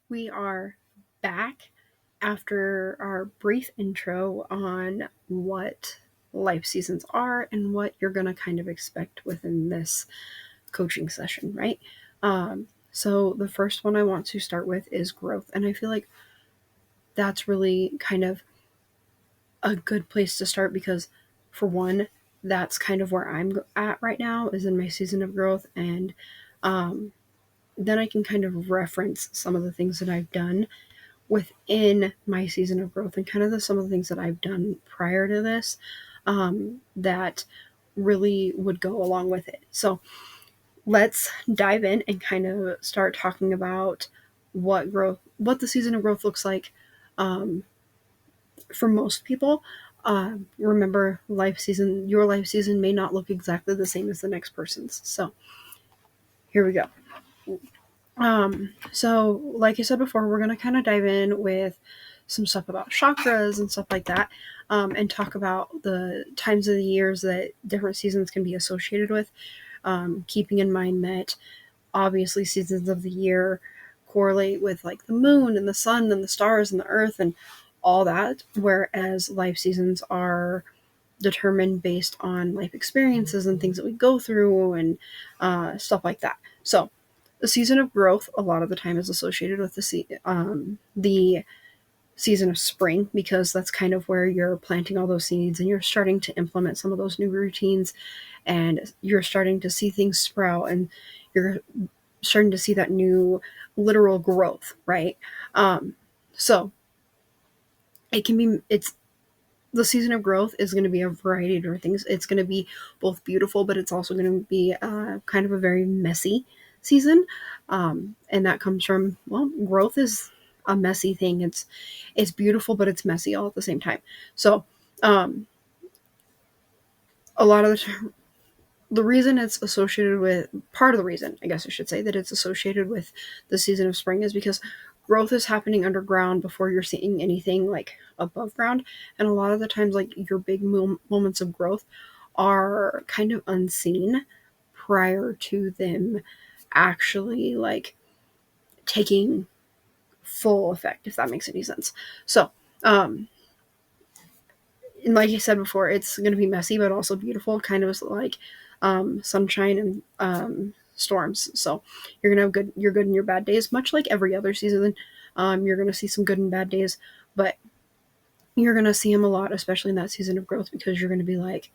We are back after our brief intro on what life seasons are and what you're going to kind of expect within this coaching session, right? So, the first one I want to start with is growth. And I feel like that's really kind of a good place to start because, for one, that's kind of where I'm at right now, is in my season of growth. And um, then I can kind of reference some of the things that I've done within my season of growth and kind of some of the things that I've done prior to this that really would go along with it. So let's dive in and kind of start talking about what the season of growth looks like um, for most people. Remember, your life season may not look exactly the same as the next person's. So here we go. So like I said before, we're gonna kind of dive in with some stuff about chakras and stuff like that, and talk about the times of the years that different seasons can be associated with. Keeping in mind that obviously seasons of the year correlate with like the moon and the sun and the stars and the earth and all that, whereas life seasons are determined based on life experiences and things that we go through and stuff like that. So the season of growth a lot of the time is associated with the season of spring because that's kind of where you're planting all those seeds and you're starting to implement some of those new routines and you're starting to see things sprout and you're starting to see that new literal growth, right? So it's the season of growth is going to be a variety of different things. It's going to be both beautiful, but it's also going to be kind of a very messy season, and that comes from, well, growth is a messy thing. It's beautiful, but it's messy all at the same time. So um, a lot of the reason it's associated with part of the reason, I guess I should say, that it's associated with the season of spring is because growth is happening underground before you're seeing anything like above ground. And a lot of the times, like your big moments of growth are kind of unseen prior to them actually like taking full effect, if that makes any sense. So, um, and like I said before, it's going to be messy, but also beautiful, kind of like sunshine and storms. So you're gonna have your good and your bad days, much like every other season. You're gonna see some good and bad days, but you're gonna see them a lot, especially in that season of growth, because you're gonna be like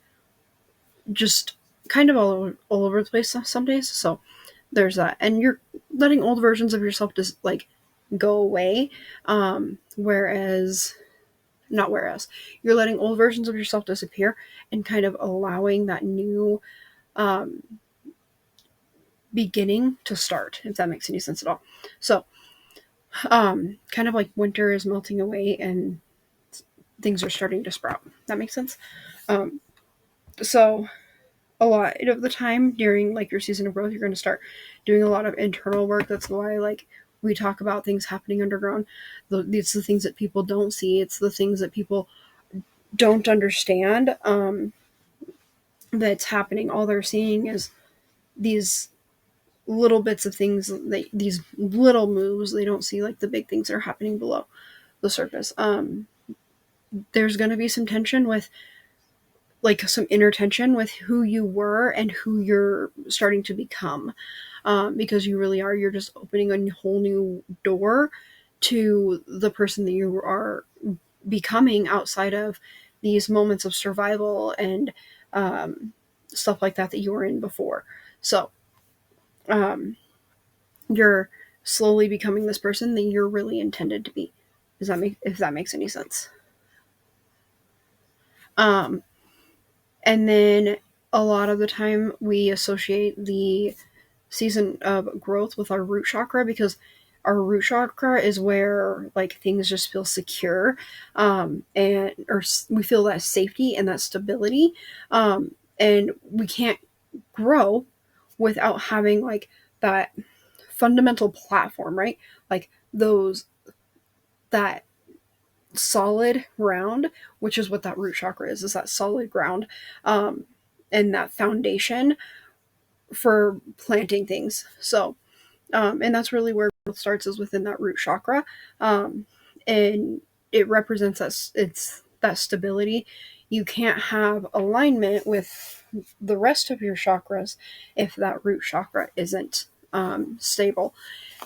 just kind of all over the place some days. So there's that, and you're letting old versions of yourself just like go away. Whereas not whereas you're letting old versions of yourself disappear and kind of allowing that new um, beginning to start, if that makes any sense at all. So kind of like winter is melting away and things are starting to sprout. That makes sense. um, so a lot of the time during like your season of growth, you're going to start doing a lot of internal work. That's why like we talk about things happening underground. It's the things that people don't see. It's the things that people don't understand, that's happening. All they're seeing is these little bits of things, these little moves. They don't see like the big things that are happening below the surface. There's going to be some tension with like some inner tension with who you were and who you're starting to become, because you really are. You're just opening a whole new door to the person that you are becoming outside of these moments of survival and um, stuff like that you were in before. So um, you're slowly becoming this person that you're really intended to be. Does that make if that makes any sense? Um, and then a lot of the time we associate the season of growth with our root chakra because our root chakra is where like things just feel secure, and or we feel that safety and that stability, and we can't grow without having like that fundamental platform, right? Like those that solid ground, which is what that root chakra is that solid ground, um, and that foundation for planting things. So, and that's really where starts is within that root chakra, and it represents us. It's that stability. You can't have alignment with the rest of your chakras if that root chakra isn't stable.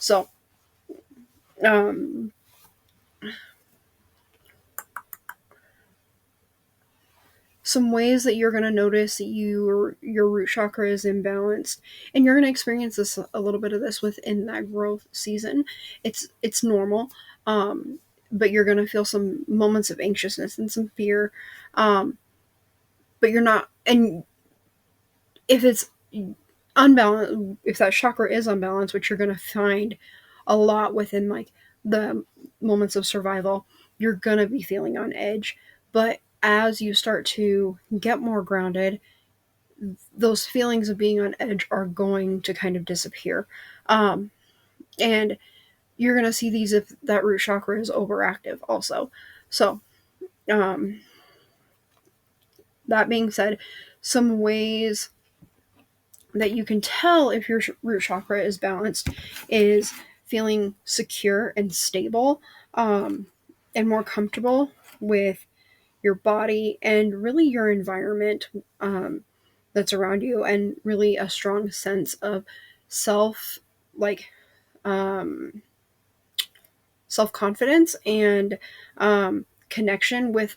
So, um, some ways that you're going to notice your root chakra is imbalanced, and you're going to experience this a little bit of this within that growth season. It's normal, but you're going to feel some moments of anxiousness and some fear, but you're not. And if it's unbalanced, if that chakra is unbalanced, which you're going to find a lot within like the moments of survival, you're going to be feeling on edge. But as you start to get more grounded, those feelings of being on edge are going to kind of disappear. And you're going to see these if that root chakra is overactive also. So, um, that being said, some ways that you can tell if your root chakra is balanced is feeling secure and stable, and more comfortable with your body and really your environment, that's around you, and really a strong sense of self, like, um, self confidence and connection with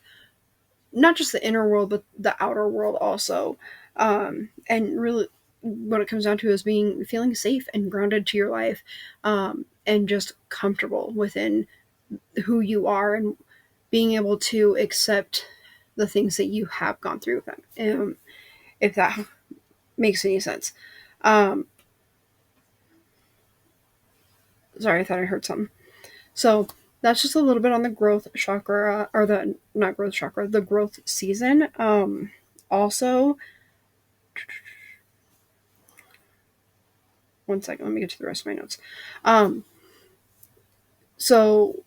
not just the inner world but the outer world also. And really, what it comes down to is feeling safe and grounded to your life, and just comfortable within who you are, and being able to accept the things that you have gone through, if that makes any sense. Um, Sorry, I thought I heard something. So that's just a little bit on the growth chakra, or the not growth chakra, the growth season. Also, one second, let me get to the rest of my notes. Um, so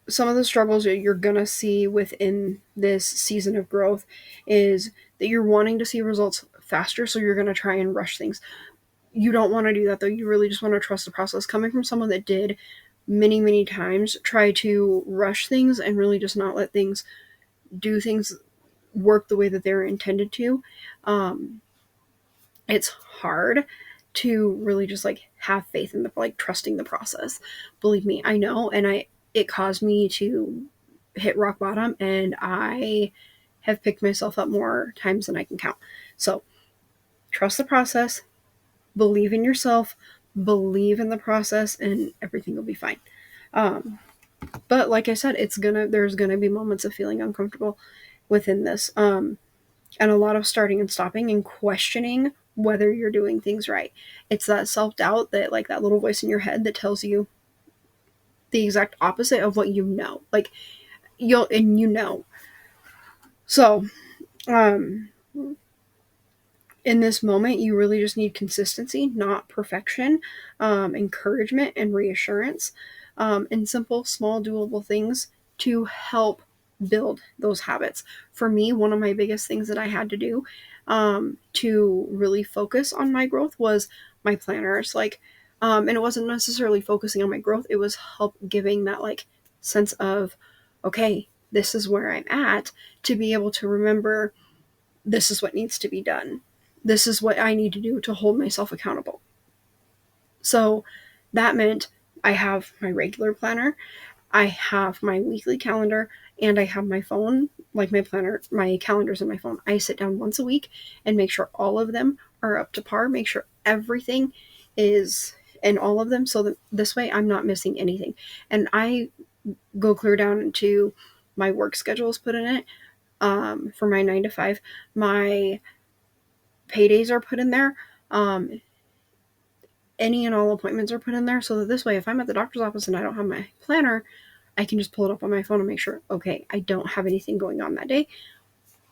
some of the struggles that you're gonna see within this season of growth is that you're wanting to see results faster, so you're gonna try and rush things. You don't want to do that though. You really just want to trust the process. Coming from someone that did many, many times try to rush things and really just not let things do things work the way that they're intended to, um, it's hard to really just like have faith in the, like, trusting the process. Believe me, I know, and it caused me to hit rock bottom, and I have picked myself up more times than I can count. So trust the process, believe in yourself, believe in the process, and everything will be fine. Um, but like I said, there's gonna be moments of feeling uncomfortable within this, and a lot of starting and stopping and questioning whether you're doing things right. It's that self doubt, that like that little voice in your head that tells you the exact opposite of what you know. Like you know. So, um, in this moment, you really just need consistency, not perfection, encouragement and reassurance, and simple, small, doable things to help build those habits. For me, one of my biggest things that I had to do, to really focus on my growth was my planners. Like, and it wasn't necessarily focusing on my growth, it was help giving that like sense of, okay, this is where I'm at, to be able to remember this is what needs to be done. This is what I need to do to hold myself accountable. So that meant I have my regular planner, I have my weekly calendar, and I have my phone, like my planner, my calendars in my phone. I sit down once a week and make sure all of them are up to par, make sure everything is in all of them, so that this way I'm not missing anything. And I go clear down to my work schedule is put in it, for my 9 to 5. My paydays are put in there. Any and all appointments are put in there, so that this way, if I'm at the doctor's office and I don't have my planner, I can just pull it up on my phone and make sure, okay, I don't have anything going on that day.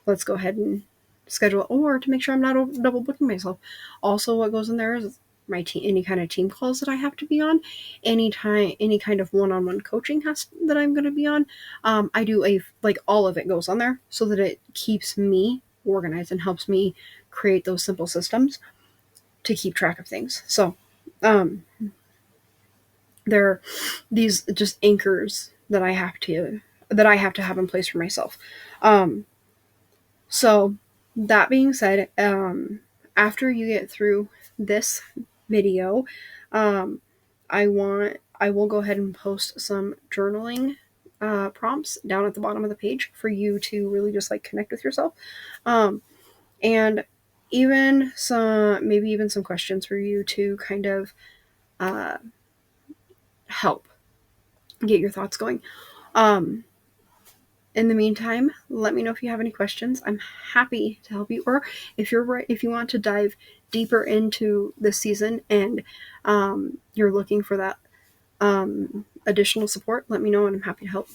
Let's go ahead and schedule, or to make sure I'm not double booking myself. Also, what goes in there is my team, any kind of team calls that I have to be on, any kind of one-on-one coaching that I'm going to be on. I do all of it goes on there, so that it keeps me organized and helps me create those simple systems to keep track of things. So, um, They're these just anchors that I have to have in place for myself. Um, so that being said, after you get through this video, um, I will go ahead and post some journaling prompts down at the bottom of the page for you to really just like connect with yourself, um, and even some maybe even some questions for you to kind of uh, help get your thoughts going. Um, in the meantime, let me know if you have any questions. I'm happy to help you. Or if you want to dive deeper into this season and you're looking for that additional support, let me know and I'm happy to help.